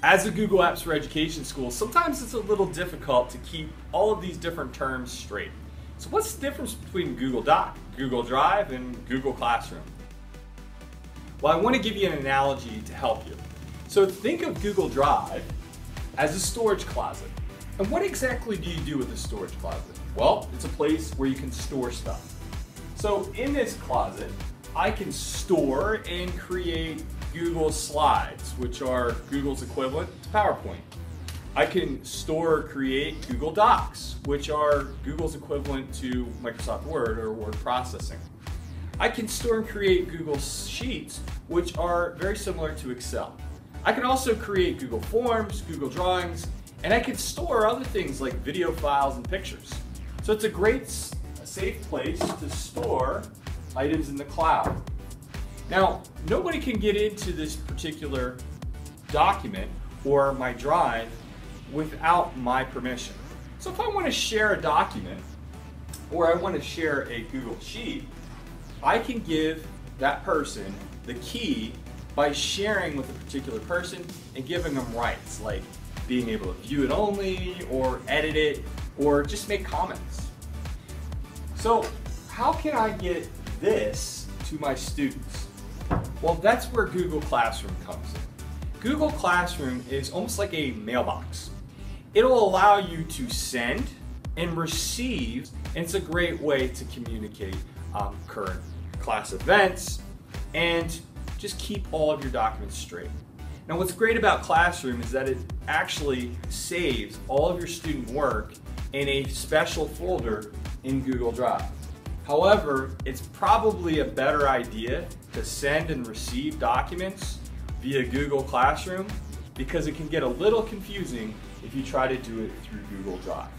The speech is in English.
As a Google Apps for Education school, sometimes it's a little difficult to keep all of these different terms straight. So what's the difference between Google Doc, Google Drive, and Google Classroom? Well, I want to give you an analogy to help you. So think of Google Drive as a storage closet. And what exactly do you do with a storage closet? Well, it's a place where you can store stuff. So in this closet, I can store and create Google Slides, which are Google's equivalent to PowerPoint. I can store or create Google Docs, which are Google's equivalent to Microsoft Word or word processing. I can store and create Google Sheets, which are very similar to Excel. I can also create Google Forms, Google Drawings, and I can store other things like video files and pictures. So it's a great, safe place to store items in the cloud. Now, nobody can get into this particular document or my drive without my permission. So if I want to share a document or I want to share a Google Sheet, I can give that person the key by sharing with a particular person and giving them rights, like being able to view it only or edit it or just make comments. So how can I get this to my students? Well, that's where Google Classroom comes in. Google Classroom is almost like a mailbox. It'll allow you to send and receive, and it's a great way to communicate current class events and just keep all of your documents straight. Now, what's great about Classroom is that it actually saves all of your student work in a special folder in Google Drive. However, it's probably a better idea to send and receive documents via Google Classroom because it can get a little confusing if you try to do it through Google Drive.